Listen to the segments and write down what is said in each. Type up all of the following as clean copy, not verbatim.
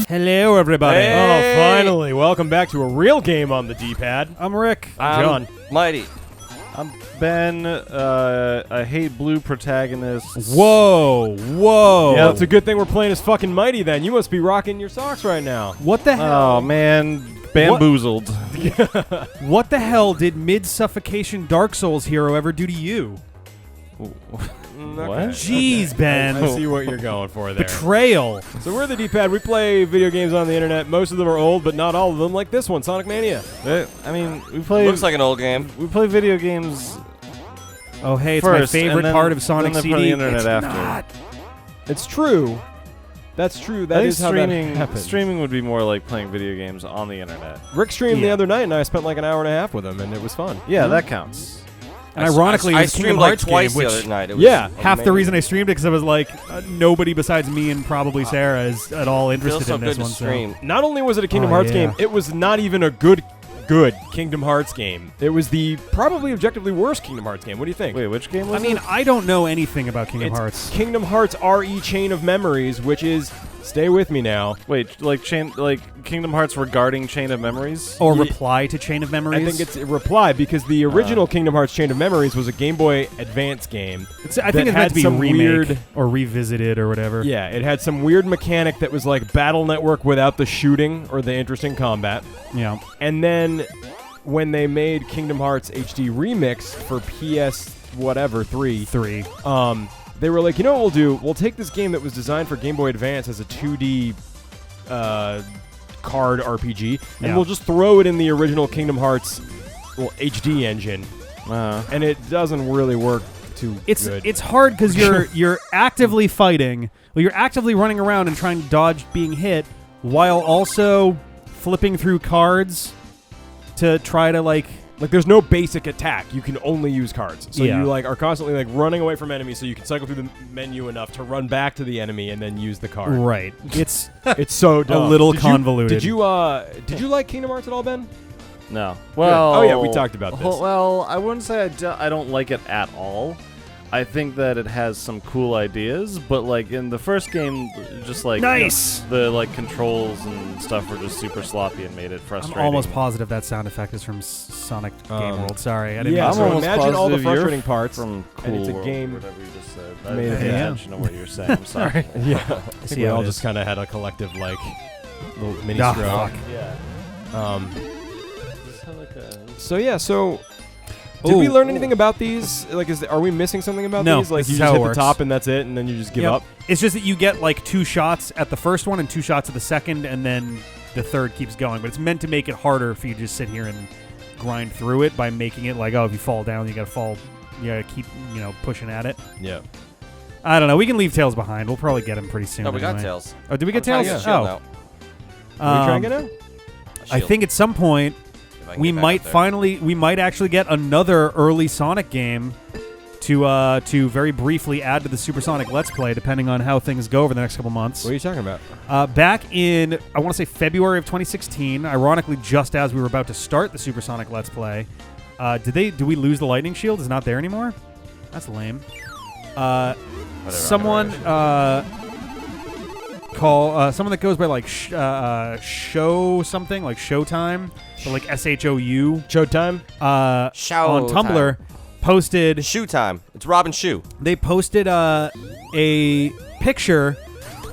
Hello, everybody. Hey. Oh, finally. Welcome back to a real game on the D-pad. I'm Rick. I'm John. Mighty. I'm Ben. I hate blue protagonists. Whoa. Yep. It's a good thing we're playing as fucking Mighty then. You must be rocking your socks right now. What the hell? Oh, man. Bamboozled. What the hell did mid-suffocation Dark Souls hero ever do to you? What? Jeez, Ben. I see what you're going for there. Betrayal. So we're the D-pad. We play video games on the internet. Most of them are old, but not all of them, like this one, Sonic Mania. I mean, we play. Looks like an old game. We play video games. Oh, hey, it's first, my favorite and then, part of Sonic then CD. For the internet it's after. not. It's true. That's true. That is how that happens. Streaming would be more like playing video games on the internet. Rick streamed the Yeah. other night, and I spent like an hour and a half with him, and it was fun. Yeah, that counts. And ironically, I it was Kingdom streamed like Hearts twice game, the which other night. It was Yeah, half the amazing. reason I streamed it because I was like, nobody besides me and probably Sarah is at all Feels interested so in this good one. to stream. Not only was it a Kingdom Oh, Hearts yeah. game, it was not even a good Kingdom Hearts game. It was the probably objectively worst Kingdom Hearts game. What do you think? Wait, which game So. was I mean, it? I don't know anything about Kingdom It's Hearts. Kingdom Hearts RE Chain of Memories, which is, stay with me now. Wait, like Kingdom Hearts regarding Chain of Memories? Or Ye- reply to Chain of Memories. I think it's a reply because the original Kingdom Hearts Chain of Memories was a Game Boy Advance game. I think it's had meant to be some remake weird- or revisited or whatever. Yeah, it had some weird mechanic that was like Battle Network without the shooting or the interesting combat. Yeah. And then when they made Kingdom Hearts HD Remix for PS whatever 3, they were like, you know what we'll do? We'll take this game that was designed for Game Boy Advance as a 2D card RPG, and Yeah. we'll just throw it in the original Kingdom Hearts HD engine, and it doesn't really work too good. It's hard because you're actively fighting. Well, you're actively running around and trying to dodge being hit, while also flipping through cards to try to like there's no basic attack. You can only use cards. So Yeah. you are constantly running away from enemies so you can cycle through the menu enough to run back to the enemy and then use the card. right. It's It's so dumb. little Did convoluted. You did you like Kingdom Hearts at all, Ben? No. Well. Oh, yeah, we talked about this. Well, I wouldn't say I don't like it at all. I think that it has some cool ideas, but like in the first game, just like Nice! the like controls and stuff were just super sloppy and made it I'm frustrating. almost positive that sound effect is from Sonic Game World. Sorry, I didn't. yeah, mean I'm to- so almost imagine all the positive you're frustrating parts, from Cool and it's a World, game or whatever you just said. I made didn't of pay ham. attention to what you were saying. I'm sorry. Yeah, I See think we how all it just is. kind of had a collective little mini Ah, stroke. fuck. Yeah. Just had like a So did we Ooh. learn anything about these? Like, are we missing something about No, these? Like, this you is just how hit it the works. top and that's it, and then you just give Yep. up. It's just that you get like 2 shots at the first one and 2 shots at the second, and then the third keeps going. But it's meant to make it harder for you to just sit here and grind through it by making it like, oh, if you fall down, you gotta keep pushing at it. Yeah. I don't know. We can leave Tails behind. We'll probably get him pretty soon. No, we got anyway. Tails. Oh, did we get I'm Tails? trying to get a shield Oh, Are we trying to get out? I think at some point If I can we get back might up there. we might actually get another early Sonic game to very briefly add to the Supersonic Let's Play, depending on how things go over the next couple months. What are you talking about? Back in, I want to say February of 2016, ironically, just as we were about to start the Supersonic Let's Play, did we lose the lightning shield? Is it not there anymore? That's lame. Someone someone that goes by like show something like Showtime, but like SHOU. Showtime? On Tumblr posted. Shoe time. It's Robin Shoe. They posted a picture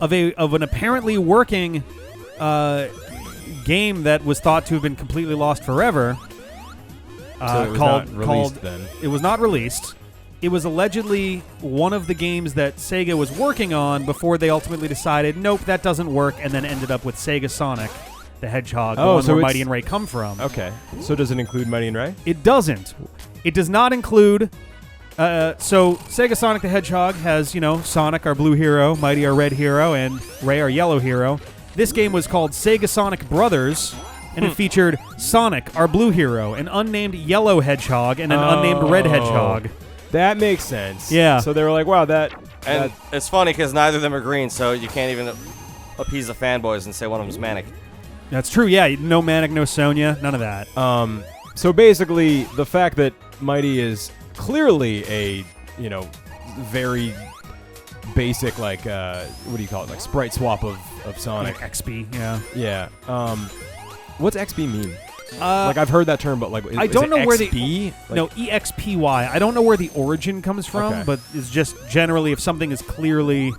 of an apparently working game that was thought to have been completely lost forever. So it was called not released then. It was not released. It was allegedly one of the games that Sega was working on before they ultimately decided, nope, that doesn't work, and then ended up with Sega Sonic the Hedgehog, the one so where it's- Mighty and Ray come from. Okay. So does it include Mighty and Ray? It doesn't. It does not include. So Sega Sonic the Hedgehog has, Sonic, our blue hero, Mighty, our red hero, and Ray, our yellow hero. This game was called Sega Sonic Brothers, and it featured Sonic, our blue hero, an unnamed yellow hedgehog, and an unnamed red hedgehog. That makes sense. Yeah. So they were like, wow, that And it's funny because neither of them are green, so you can't even appease the fanboys and say one of them's manic. That's true. Yeah, no Manic, no Sonya, none of that. So basically, the fact that Mighty is clearly a, very basic, like, what do you call it? Like sprite swap of Sonic. Like Expy, yeah. Yeah. What's XP mean? Like, I've heard that term, but like, I don't know where the like, EXPY. I don't know where the origin comes from, Okay. but it's just generally if something is clearly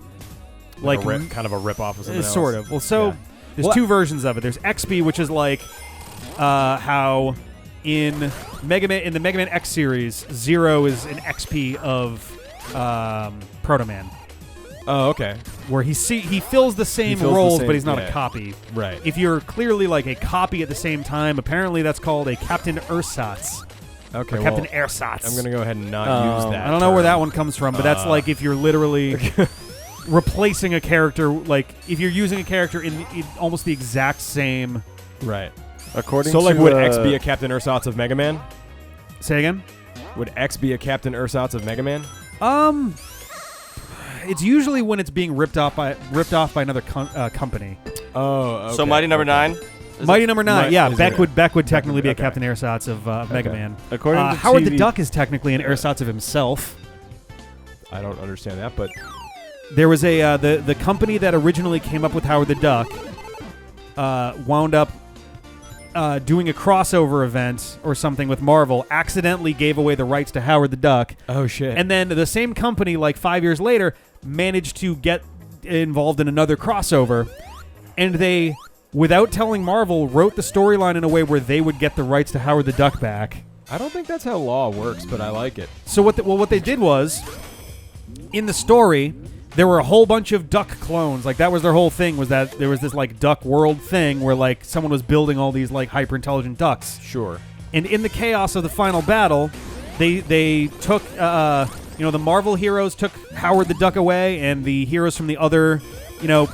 like kind of a rip-off of something else. sort of. Well, so Yeah. there's two versions of it. There's XP, which is like how in the Mega Man X series, Zero is an XP of Proto Man, Oh, okay. where he fills the same fills the roles, same- but he's not yeah. a copy. Right. If you're clearly like a copy at the same time, apparently that's called a Captain Ersatz. Okay, Or well, Captain Ersatz. I'm going to go ahead and not use that. I don't know where term. that one comes from, but that's like if you're literally replacing a character, like if you're using a character in almost the exact same. Right. According So, to like, would X be a Captain Ersatz of Mega Man? Say again? Would X be a Captain Ersatz of Mega Man? It's usually when it's being ripped off by another company. Oh, okay. So Mighty Number 9? Mighty Number 9, yeah. is Beck it? would technically be a okay. Captain Ersatz of Mega Okay. Man. According to Howard the TV Duck is technically an Ersatz of himself. I don't understand that, but There was a the company that originally came up with Howard the Duck wound up doing a crossover event or something with Marvel, accidentally gave away the rights to Howard the Duck, oh shit. and then the same company, like 5 years later, managed to get involved in another crossover, and they, without telling Marvel, wrote the storyline in a way where they would get the rights to Howard the Duck back. I don't think that's how law works, but I like it. So what they did was, in the story, there were a whole bunch of duck clones. Like, that was their whole thing, was that there was this, like, duck world thing where, like, someone was building all these, like, hyper-intelligent ducks. Sure. And in the chaos of the final battle, they took, the Marvel heroes took Howard the Duck away, and the heroes from the other,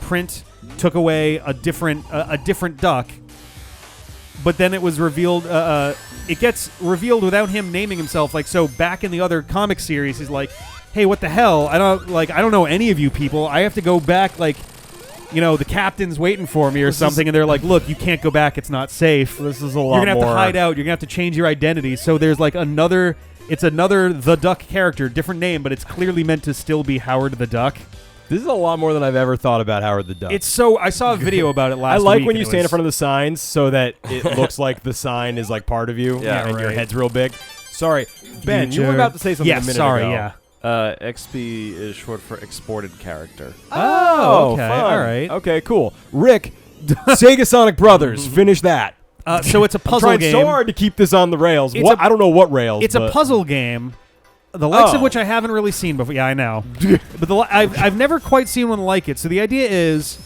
print took away a different duck. But then it was revealed, it gets revealed without him naming himself. Like, so back in the other comic series, he's like, hey, what the hell? I don't know any of you people. I have to go back, the captain's waiting for me or something. And they're like, look, you can't go back. It's not safe. This is a lot You're going to have more. to hide out. You're going to have to change your identity. So there's like another The Duck character, different name, but it's clearly meant to still be Howard the Duck. This is a lot more than I've ever thought about Howard the Duck. I saw a video about it last I week. like when you and it stand in was- front of the signs so that it looks like the sign is like part of you, Yeah, and your right. head's real big. Sorry, Ben, you were Future. about to say something a minute sorry, ago. yeah. XP is short for exported character. Oh, okay, fun. all right. Okay, cool. Rick, Sega Sonic Brothers, finish that. So it's a I'm puzzle trying game. so hard to keep this on the rails. It's What? a- I don't know what rails. It's a but- puzzle game, the likes of Oh. which I haven't really seen before. Yeah, I know, but I've never quite seen one like it. So the idea is,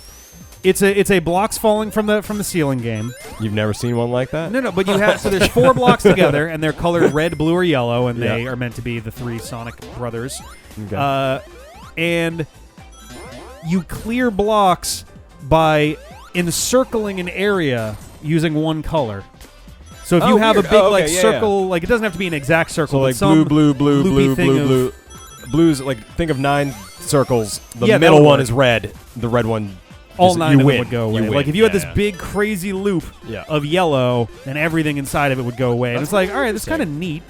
it's a blocks falling from the ceiling game. You've never seen one like that? No, but you have so there's 4 blocks together, and they're colored red, blue, or yellow, and they Yeah. are meant to be the 3 Sonic brothers. Okay. And you clear blocks by encircling an area using one color. So if you have weird. a big Oh, okay, yeah, circle, like it doesn't have to be an exact circle. So but like some blue, loopy thing of- Blues, like think of 9 circles. The Yeah, that middle would one work. is red. The red one, all just, 9 you of win. them would go You away. win. Like if you had this Yeah. big crazy loop Yeah. of yellow, then everything inside of it would go away. And That's it's like, all right, that's interesting. kind of neat.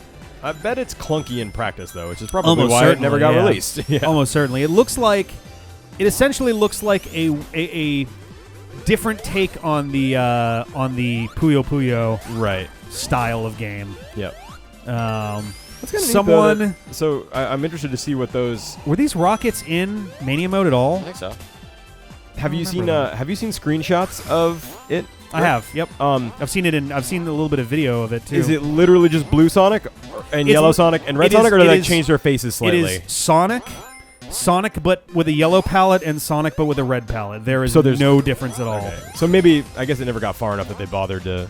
I bet it's clunky in practice though, which is probably Almost why it never certainly, got yeah. released. Yeah. Almost certainly. It essentially looks like a different take on the Puyo Puyo Right. style of game. Yep. That's kinda neat, someone. though, so I'm interested to see what those. Were these rockets in Mania mode at all? I think so. Have you seen? remember Have you seen screenshots of it? I have. Yep. Um, I've seen a little bit of video of it too. is it literally just blue Sonic and It's yellow li- Sonic and red it is- Sonic, or do it they is- change their faces slightly? It is Sonic, but with a yellow palette, and Sonic, but with a red palette. There is So there's- no difference at all. Okay. So maybe I guess it never got far enough that they bothered to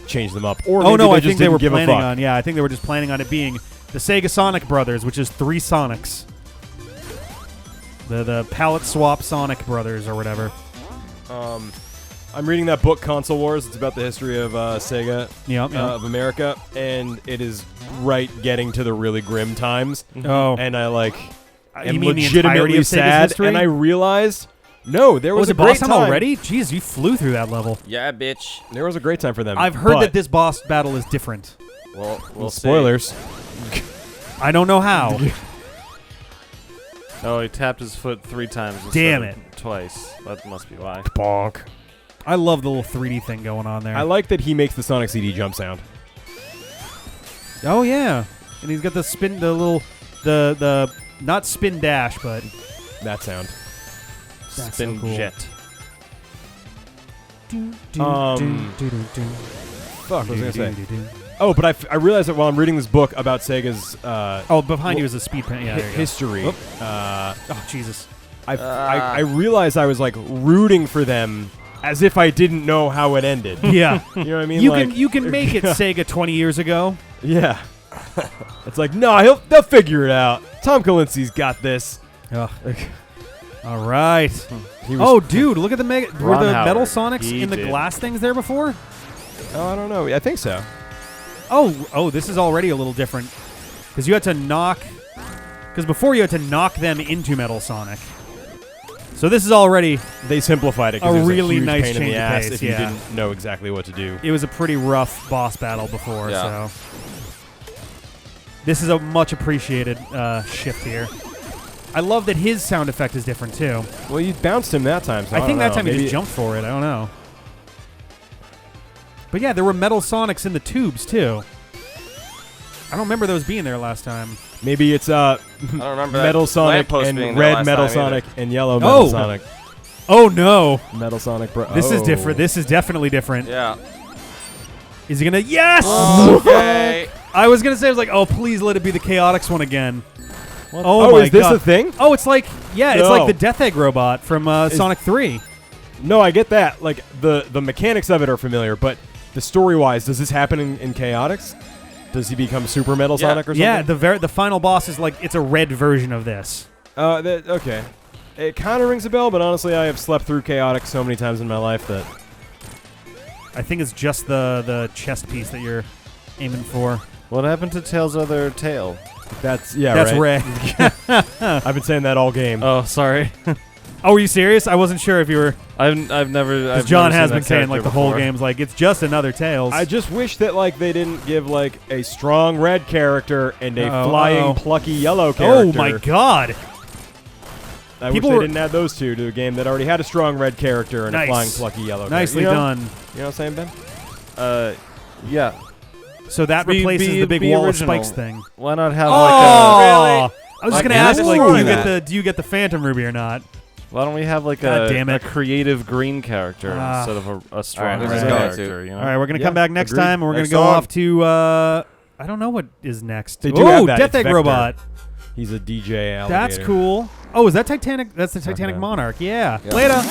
change them up. Or Oh maybe no, I just think they didn't were give a planning fuck. on. Yeah, I think they were just planning on it being the Sega Sonic Brothers, which is 3 Sonics. The palette swap Sonic Brothers or whatever. I'm reading that book, Console Wars. It's about the history of Sega Yep. of America, and it is getting to the really grim times. Oh, And I and mean the entirety legitimately of Sega's sad. history? And I realized, no, there was it a great boss time already? Jeez, you flew through that level. Yeah, bitch. There was a great time for them. I've heard but- that this boss battle is different. Well, we'll see. spoilers. I don't know how. Oh, he tapped his foot 3 times. Damn instead of twice. That must be why. Bonk. I love the little 3D thing going on there. I like that he makes the Sonic CD jump sound. Oh yeah, and he's got the spin, the little, the not spin dash, but That sound. that's Spin so cool. jet. Fuck, what was I gonna say? Oh, but I realized that while I'm reading this book about Sega's Oh, behind you is a speed pen. Yeah, there you go. history, Oh Jesus. I realized I was like rooting for them as if I didn't know how it ended. Yeah. You know what I mean? You Like, can make it Sega 20 years ago. Yeah. It's like, no, they'll figure it out. Tom Kalinski's got this. Ugh. All right. He was, Oh, dude, look at the mega. Were Ron the Howard. metal Sonics He in the did. glass things there before? oh, I don't know. I think so. Oh, this is already a little different because you had to knock. Because before you had to knock them into Metal Sonic. So this is already. They simplified it. 'cause A it was really huge nice pain in change the of ass pace, if yeah. you didn't know exactly what to do. It was a pretty rough boss battle before, Yeah. so this is a much appreciated shift here. I love that his sound effect is different too. Well, you bounced him that time. So I think don't that know. time he Maybe just jumped for it. I don't know. But yeah, there were metal Sonics in the tubes too. I don't remember those being there last time. Maybe it's I don't remember Metal that Sonic lamppost and being there red last Metal time either. Sonic and yellow Metal Oh. Sonic. Oh no! Metal Sonic Bro. This is Oh. different. This is definitely different. Yeah. Is he gonna? Yes! Okay. I was gonna say, I was like, oh, please let it be the Chaotix one again. What? Oh, Oh, my is this God. a thing? Oh, it's like, yeah, it's No. like the Death Egg robot from Sonic 3. No, I get that. Like the mechanics of it are familiar, but the story wise, does this happen in Chaotix? Does he become Super Metal Yeah. Sonic or something? Yeah, the final boss is like, it's a red version of this. Okay. It kind of rings a bell, but honestly, I have slept through Chaotix so many times in my life that I think it's just the chest piece that you're aiming for. What happened to Tails' other tail? that's That's right. Ray. I've been saying that all game. Oh, sorry. Oh, were you serious? I wasn't sure if you were. I've never. Because I've John never has seen been that saying like the character whole before. game's like it's just another Tails. I just wish that like they didn't give like a strong red character and a flying plucky yellow character. Oh my God! I People wish were- they didn't add those two to a game that already had a strong red character and Nice. a flying plucky yellow. Nicely character. done. You know what I'm saying, Ben? Yeah. So that Be- replaces be- the big be wall original. of spikes thing. Why not have Oh, like I was just Like, gonna ask, who's like, doing do you get the Phantom Ruby or not? why don't we have like God damn a it. creative green character Ah. instead of a strong who's red this going character? to? You know? All right, we're gonna Yeah, come back next agreed. time, and we're Next gonna go song. off to I don't know what is next. They do oh, have that. Death It's Egg Vector. Robot. He's a DJ alligator. That's cool. Oh, is that Titanic? That's the Titanic Okay. Monarch. Yeah. Yeah. Later.